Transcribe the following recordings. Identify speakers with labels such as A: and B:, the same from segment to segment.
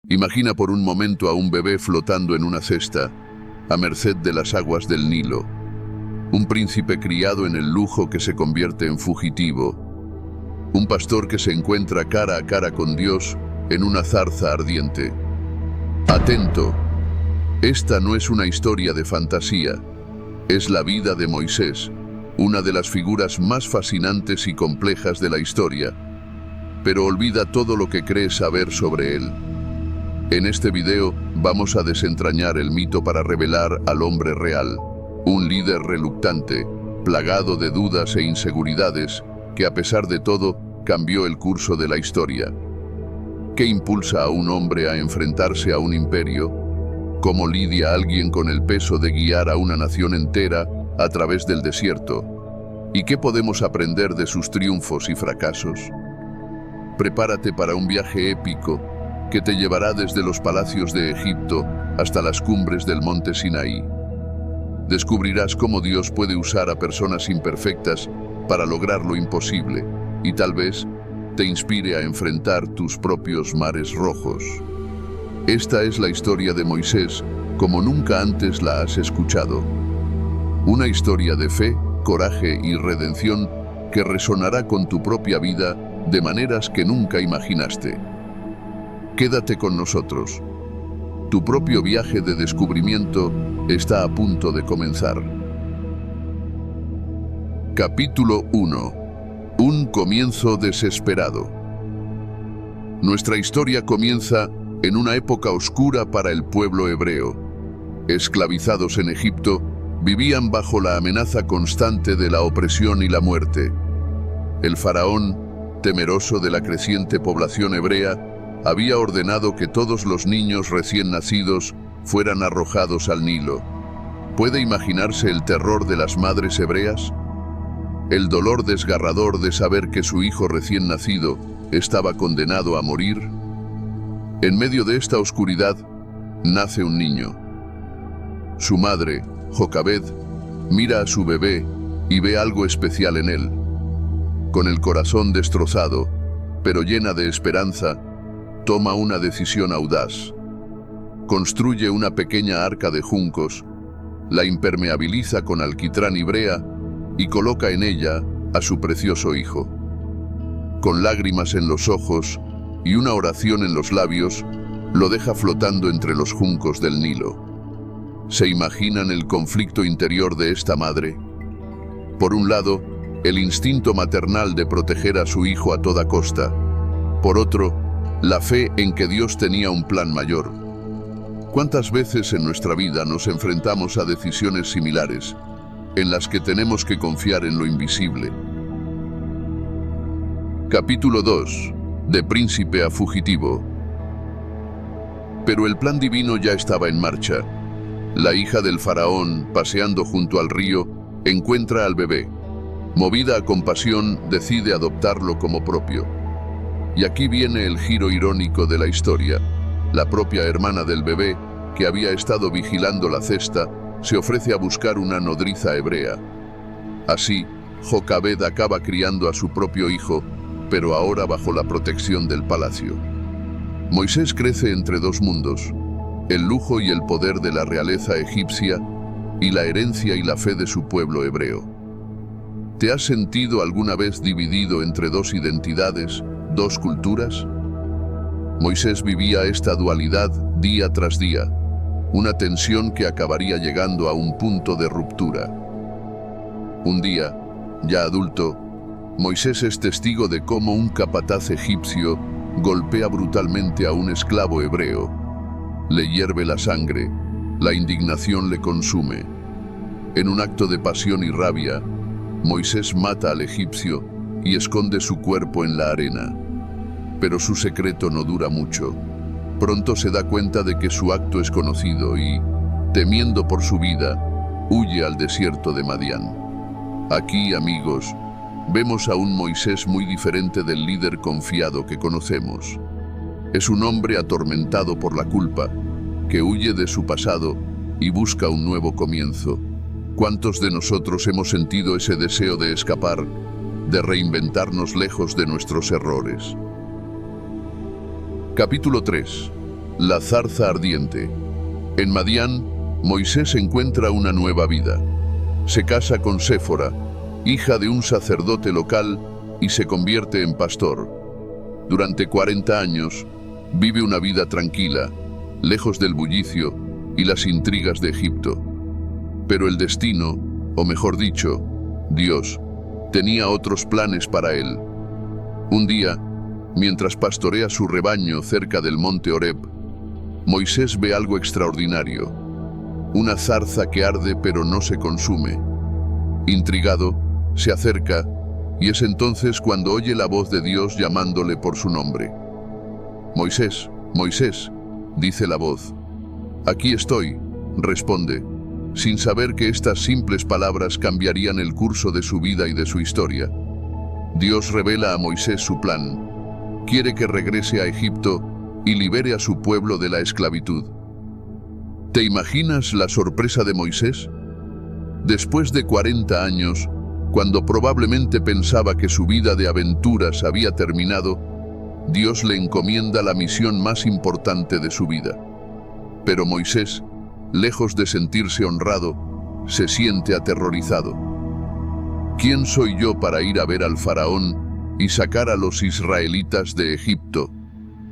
A: Imagina por un momento a un bebé flotando en una cesta, a merced de las aguas del Nilo. Un príncipe criado en el lujo que se convierte en fugitivo. Un pastor que se encuentra cara a cara con Dios en una zarza ardiente. Atento, esta no es una historia de fantasía, es la vida de Moisés, una de las figuras más fascinantes y complejas de la historia. Pero olvida todo lo que crees saber sobre él. En este video vamos a desentrañar el mito para revelar al hombre real, un líder reluctante, plagado de dudas e inseguridades, que a pesar de todo cambió el curso de la historia. ¿Qué impulsa a un hombre a enfrentarse a un imperio? ¿Cómo lidia alguien con el peso de guiar a una nación entera a través del desierto? ¿Y qué podemos aprender de sus triunfos y fracasos? Prepárate para un viaje épico que te llevará desde los palacios de Egipto hasta las cumbres del monte Sinaí. Descubrirás cómo Dios puede usar a personas imperfectas para lograr lo imposible y tal vez te inspire a enfrentar tus propios mares rojos. Esta es la historia de Moisés como nunca antes la has escuchado. Una historia de fe, coraje y redención que resonará con tu propia vida de maneras que nunca imaginaste. Quédate con nosotros. Tu propio viaje de descubrimiento está a punto de comenzar. Capítulo 1. Un comienzo desesperado. Nuestra historia comienza en una época oscura para el pueblo hebreo. Esclavizados en Egipto, vivían bajo la amenaza constante de la opresión y la muerte. El faraón, temeroso de la creciente población hebrea, había ordenado que todos los niños recién nacidos fueran arrojados al Nilo. ¿Puede imaginarse el terror de las madres hebreas? El dolor desgarrador de saber que su hijo recién nacido estaba condenado a morir. En medio de esta oscuridad, nace un niño. Su madre, Jocabed, mira a su bebé y ve algo especial en él. Con el corazón destrozado, pero llena de esperanza, toma una decisión audaz. Construye una pequeña arca de juncos, la impermeabiliza con alquitrán y brea y coloca en ella a su precioso hijo. Con lágrimas en los ojos y una oración en los labios, lo deja flotando entre los juncos del Nilo. ¿Se imaginan el conflicto interior de esta madre? Por un lado, el instinto maternal de proteger a su hijo a toda costa. Por otro, la fe en que Dios tenía un plan mayor. ¿Cuántas veces en nuestra vida nos enfrentamos a decisiones similares, en las que tenemos que confiar en lo invisible? Capítulo 2. De príncipe a fugitivo. Pero el plan divino ya estaba en marcha. La hija del faraón, paseando junto al río, encuentra al bebé. Movida a compasión, decide adoptarlo como propio. Y aquí viene el giro irónico de la historia. La propia hermana del bebé, que había estado vigilando la cesta, se ofrece a buscar una nodriza hebrea. Así, Jocabed acaba criando a su propio hijo, pero ahora bajo la protección del palacio. Moisés crece entre dos mundos, el lujo y el poder de la realeza egipcia y la herencia y la fe de su pueblo hebreo. ¿Te has sentido alguna vez dividido entre dos identidades, dos culturas? Moisés vivía esta dualidad día tras día, una tensión que acabaría llegando a un punto de ruptura. Un día, ya adulto, Moisés es testigo de cómo un capataz egipcio golpea brutalmente a un esclavo hebreo. Le hierve la sangre, la indignación le consume. En un acto de pasión y rabia, Moisés mata al egipcio y esconde su cuerpo en la arena. Pero su secreto no dura mucho. Pronto se da cuenta de que su acto es conocido y, temiendo por su vida, huye al desierto de Madián. Aquí, amigos, vemos a un Moisés muy diferente del líder confiado que conocemos. Es un hombre atormentado por la culpa, que huye de su pasado y busca un nuevo comienzo. ¿Cuántos de nosotros hemos sentido ese deseo de escapar, de reinventarnos lejos de nuestros errores? Capítulo 3. La zarza ardiente. En Madián, Moisés encuentra una nueva vida. Se casa con Séfora, hija de un sacerdote local, y se convierte en pastor. Durante 40 años, vive una vida tranquila, lejos del bullicio y las intrigas de Egipto. Pero el destino, o mejor dicho, Dios, tenía otros planes para él. Un día, mientras pastorea su rebaño cerca del monte Horeb, Moisés ve algo extraordinario, una zarza que arde pero no se consume. Intrigado, se acerca y es entonces cuando oye la voz de Dios llamándole por su nombre. «Moisés, Moisés», dice la voz. «Aquí estoy», responde, sin saber que estas simples palabras cambiarían el curso de su vida y de su historia. Dios revela a Moisés su plan. Quiere que regrese a Egipto y libere a su pueblo de la esclavitud. ¿Te imaginas la sorpresa de Moisés? Después de 40 años, cuando probablemente pensaba que su vida de aventuras había terminado, Dios le encomienda la misión más importante de su vida. Pero Moisés, lejos de sentirse honrado, se siente aterrorizado. ¿Quién soy yo para ir a ver al faraón y sacar a los israelitas de Egipto?,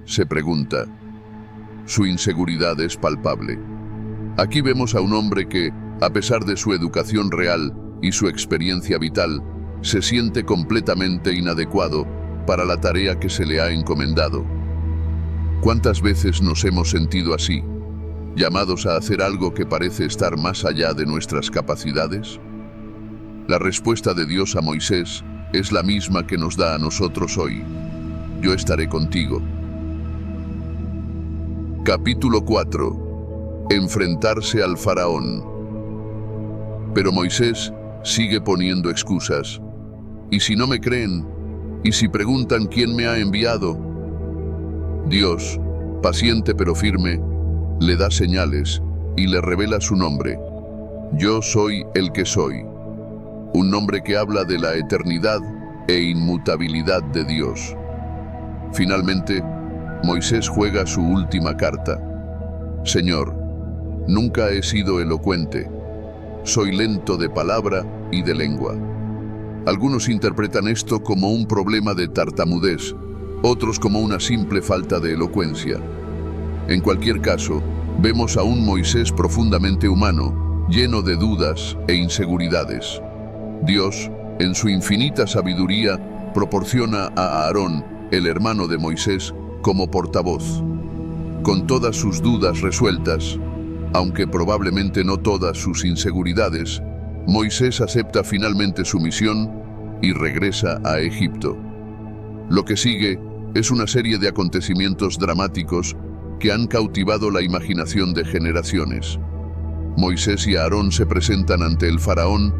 A: se pregunta. Su inseguridad es palpable. Aquí vemos a un hombre que, a pesar de su educación real y su experiencia vital, se siente completamente inadecuado para la tarea que se le ha encomendado. ¿Cuántas veces nos hemos sentido así, llamados a hacer algo que parece estar más allá de nuestras capacidades? La respuesta de Dios a Moisés es la misma que nos da a nosotros hoy. Yo estaré contigo. Capítulo 4. Enfrentarse al faraón. Pero Moisés sigue poniendo excusas. ¿Y si no me creen? ¿Y si preguntan quién me ha enviado? Dios, paciente pero firme, le da señales y le revela su nombre. Yo soy el que soy. Un nombre que habla de la eternidad e inmutabilidad de Dios. Finalmente, Moisés juega su última carta. Señor, nunca he sido elocuente. Soy lento de palabra y de lengua. Algunos interpretan esto como un problema de tartamudez, otros como una simple falta de elocuencia. En cualquier caso, vemos a un Moisés profundamente humano, lleno de dudas e inseguridades. Dios, en su infinita sabiduría, proporciona a Aarón, el hermano de Moisés, como portavoz. Con todas sus dudas resueltas, aunque probablemente no todas sus inseguridades, Moisés acepta finalmente su misión y regresa a Egipto. Lo que sigue es una serie de acontecimientos dramáticos que han cautivado la imaginación de generaciones. Moisés y Aarón se presentan ante el faraón,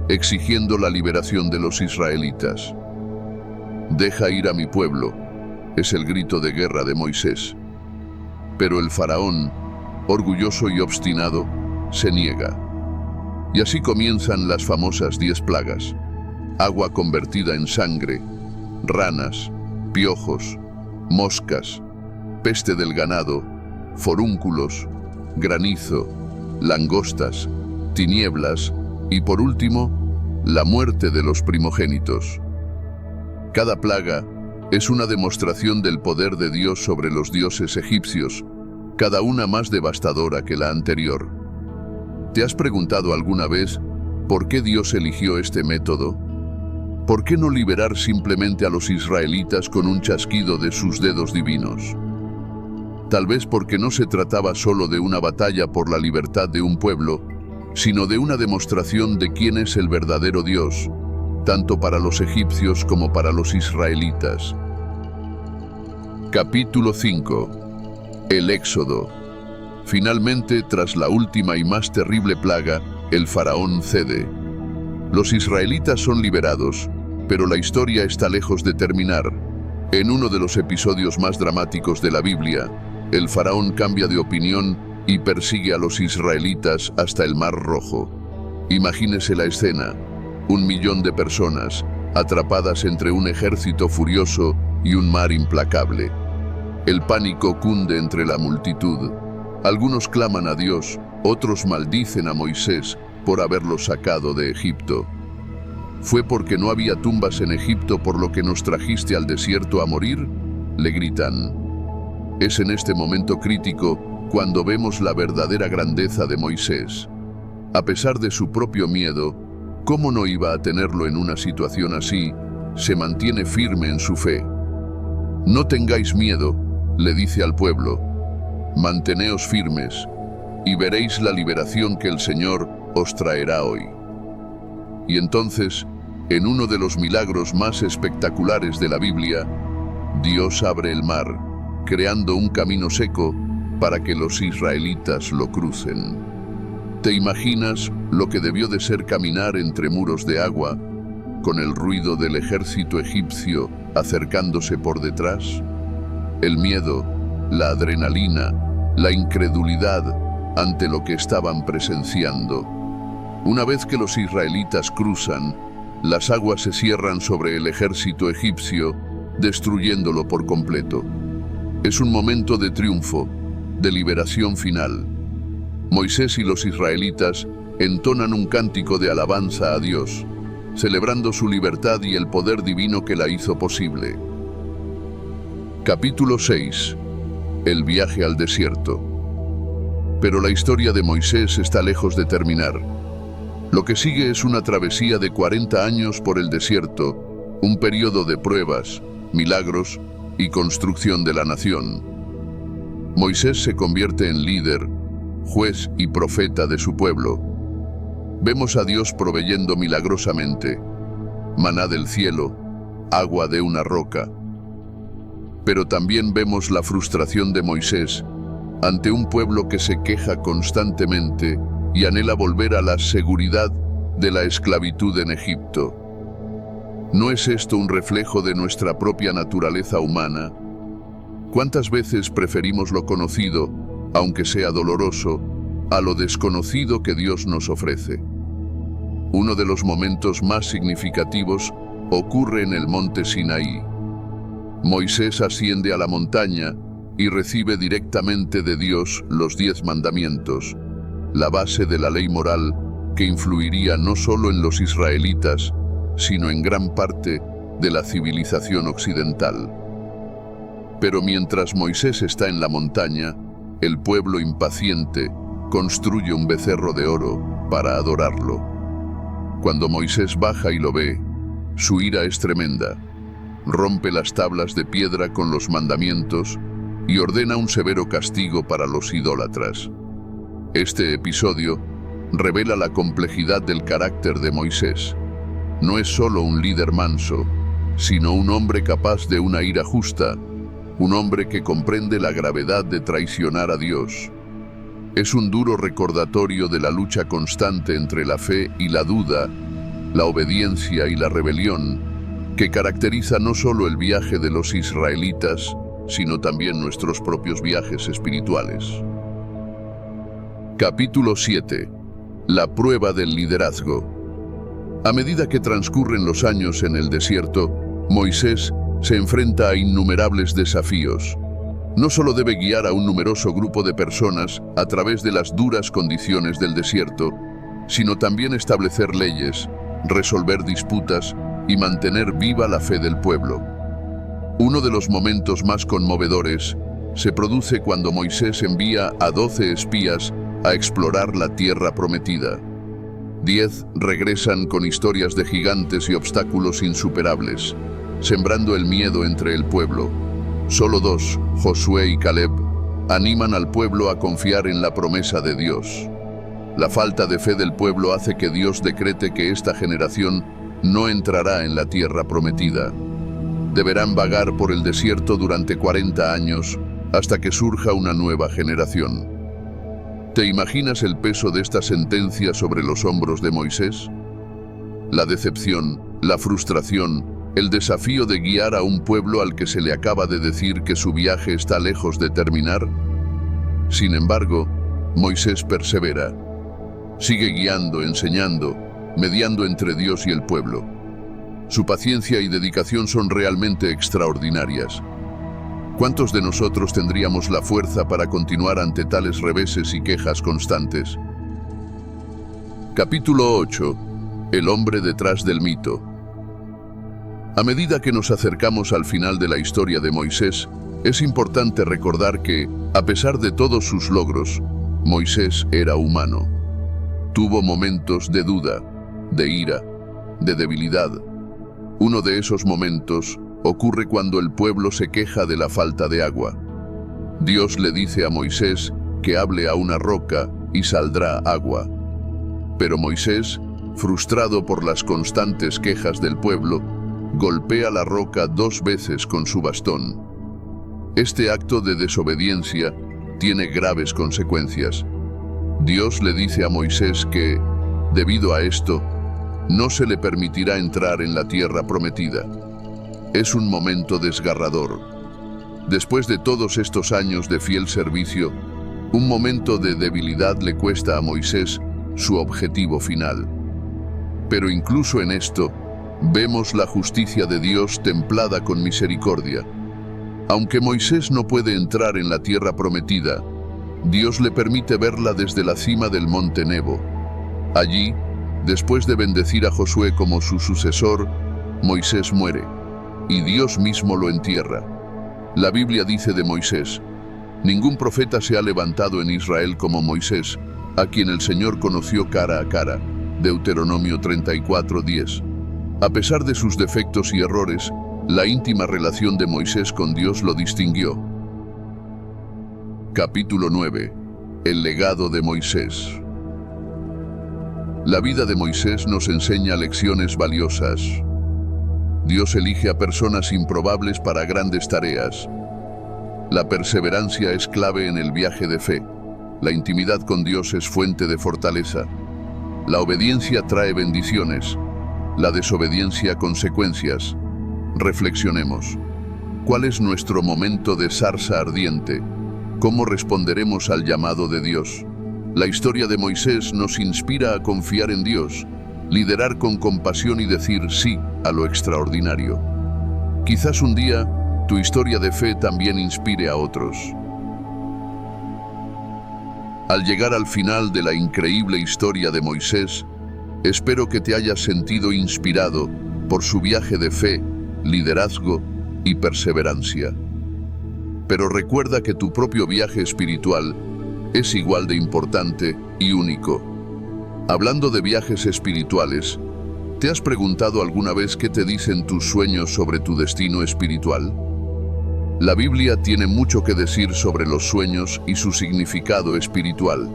A: exigiendo la liberación de los israelitas. «Deja ir a mi pueblo», es el grito de guerra de Moisés. Pero el faraón, orgulloso y obstinado, se niega. Y así comienzan las famosas 10 plagas: agua convertida en sangre, ranas, piojos, moscas, peste del ganado, forúnculos, granizo, langostas, tinieblas y, por último, la muerte de los primogénitos. Cada plaga es una demostración del poder de Dios sobre los dioses egipcios, cada una más devastadora que la anterior. ¿Te has preguntado alguna vez por qué Dios eligió este método? ¿Por qué no liberar simplemente a los israelitas con un chasquido de sus dedos divinos? Tal vez porque no se trataba solo de una batalla por la libertad de un pueblo, sino de una demostración de quién es el verdadero Dios, tanto para los egipcios como para los israelitas. Capítulo 5. El Éxodo. Finalmente, tras la última y más terrible plaga, el faraón cede. Los israelitas son liberados, pero la historia está lejos de terminar. En uno de los episodios más dramáticos de la Biblia, el faraón cambia de opinión y persigue a los israelitas hasta el Mar Rojo. Imagínese la escena: 1 millón de personas atrapadas entre un ejército furioso y un mar implacable. El pánico cunde entre la multitud. Algunos claman a Dios, otros maldicen a Moisés por haberlo sacado de Egipto. ¿Fue porque no había tumbas en Egipto por lo que nos trajiste al desierto a morir?, le gritan. Es en este momento crítico cuando vemos la verdadera grandeza de Moisés. A pesar de su propio miedo, ¿cómo no iba a tenerlo en una situación así? Se mantiene firme en su fe. No tengáis miedo, le dice al pueblo. Manteneos firmes y veréis la liberación que el Señor os traerá hoy. Y entonces, en uno de los milagros más espectaculares de la Biblia, Dios abre el mar, creando un camino seco para que los israelitas lo crucen. ¿Te imaginas lo que debió de ser caminar entre muros de agua, con el ruido del ejército egipcio acercándose por detrás? El miedo, la adrenalina, la incredulidad ante lo que estaban presenciando. Una vez que los israelitas cruzan, las aguas se cierran sobre el ejército egipcio, destruyéndolo por completo. Es un momento de triunfo, de liberación final. Moisés y los israelitas entonan un cántico de alabanza a Dios, celebrando su libertad y el poder divino que la hizo posible. Capítulo 6. El viaje al desierto. Pero la historia de Moisés está lejos de terminar. Lo que sigue es una travesía de 40 años por el desierto, un periodo de pruebas, milagros y construcción de la nación. Moisés se convierte en líder, juez y profeta de su pueblo. Vemos a Dios proveyendo milagrosamente maná del cielo, agua de una roca. Pero también vemos la frustración de Moisés ante un pueblo que se queja constantemente y anhela volver a la seguridad de la esclavitud en Egipto. ¿No es esto un reflejo de nuestra propia naturaleza humana? ¿Cuántas veces preferimos lo conocido, aunque sea doloroso, a lo desconocido que Dios nos ofrece? Uno de los momentos más significativos ocurre en el monte Sinaí. Moisés asciende a la montaña y recibe directamente de Dios los 10 mandamientos, la base de la ley moral que influiría no solo en los israelitas, sino en gran parte de la civilización occidental. Pero mientras Moisés está en la montaña, el pueblo impaciente construye un becerro de oro para adorarlo. Cuando Moisés baja y lo ve, su ira es tremenda. Rompe las tablas de piedra con los mandamientos y ordena un severo castigo para los idólatras. Este episodio revela la complejidad del carácter de Moisés. No es solo un líder manso, sino un hombre capaz de una ira justa, un hombre que comprende la gravedad de traicionar a Dios. Es un duro recordatorio de la lucha constante entre la fe y la duda, la obediencia y la rebelión, que caracteriza no solo el viaje de los israelitas, sino también nuestros propios viajes espirituales. Capítulo 7. La prueba del liderazgo. A medida que transcurren los años en el desierto, Moisés se enfrenta a innumerables desafíos. No solo debe guiar a un numeroso grupo de personas a través de las duras condiciones del desierto, sino también establecer leyes, resolver disputas y mantener viva la fe del pueblo. Uno de los momentos más conmovedores se produce cuando Moisés envía a 12 espías a explorar la tierra prometida. 10 regresan con historias de gigantes y obstáculos insuperables, sembrando el miedo entre el pueblo. Solo 2, Josué y Caleb, animan al pueblo a confiar en la promesa de Dios. La falta de fe del pueblo hace que Dios decrete que esta generación no entrará en la tierra prometida. Deberán vagar por el desierto durante 40 años hasta que surja una nueva generación. ¿Te imaginas el peso de esta sentencia sobre los hombros de Moisés? La decepción, la frustración, el desafío de guiar a un pueblo al que se le acaba de decir que su viaje está lejos de terminar. Sin embargo, Moisés persevera. Sigue guiando, enseñando, mediando entre Dios y el pueblo. Su paciencia y dedicación son realmente extraordinarias. ¿Cuántos de nosotros tendríamos la fuerza para continuar ante tales reveses y quejas constantes? Capítulo 8. El hombre detrás del mito. A medida que nos acercamos al final de la historia de Moisés, es importante recordar que, a pesar de todos sus logros, Moisés era humano. Tuvo momentos de duda, de ira, de debilidad. Uno de esos momentos ocurre cuando el pueblo se queja de la falta de agua. Dios le dice a Moisés que hable a una roca y saldrá agua. Pero Moisés, frustrado por las constantes quejas del pueblo, golpea la roca 2 veces con su bastón. Este acto de desobediencia tiene graves consecuencias. Dios le dice a Moisés que, debido a esto, no se le permitirá entrar en la tierra prometida. Es un momento desgarrador. Después de todos estos años de fiel servicio, un momento de debilidad le cuesta a Moisés su objetivo final. Pero incluso en esto, vemos la justicia de Dios templada con misericordia. Aunque Moisés no puede entrar en la tierra prometida, Dios le permite verla desde la cima del monte Nebo. Allí, después de bendecir a Josué como su sucesor, Moisés muere, y Dios mismo lo entierra. La Biblia dice de Moisés: ningún profeta se ha levantado en Israel como Moisés, a quien el Señor conoció cara a cara. Deuteronomio 34:10. A pesar de sus defectos y errores, la íntima relación de Moisés con Dios lo distinguió. Capítulo 9. El legado de Moisés. La vida de Moisés nos enseña lecciones valiosas. Dios elige a personas improbables para grandes tareas. La perseverancia es clave en el viaje de fe. La intimidad con Dios es fuente de fortaleza. La obediencia trae bendiciones. La desobediencia consecuencias. Reflexionemos. ¿Cuál es nuestro momento de zarza ardiente? ¿Cómo responderemos al llamado de Dios? La historia de Moisés nos inspira a confiar en Dios, liderar con compasión y decir sí a lo extraordinario. Quizás un día tu historia de fe también inspire a otros. Al llegar al final de la increíble historia de Moisés, espero que te hayas sentido inspirado por su viaje de fe, liderazgo y perseverancia. Pero recuerda que tu propio viaje espiritual es igual de importante y único. Hablando de viajes espirituales, ¿te has preguntado alguna vez qué te dicen tus sueños sobre tu destino espiritual? La Biblia tiene mucho que decir sobre los sueños y su significado espiritual.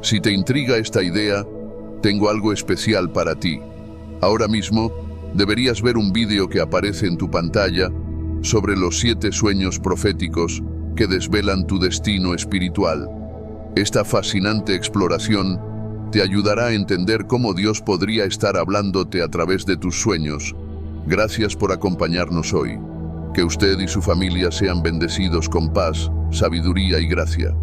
A: Si te intriga esta idea, tengo algo especial para ti. Ahora mismo, deberías ver un vídeo que aparece en tu pantalla sobre los 7 sueños proféticos que desvelan tu destino espiritual. Esta fascinante exploración te ayudará a entender cómo Dios podría estar hablándote a través de tus sueños. Gracias por acompañarnos hoy. Que usted y su familia sean bendecidos con paz, sabiduría y gracia.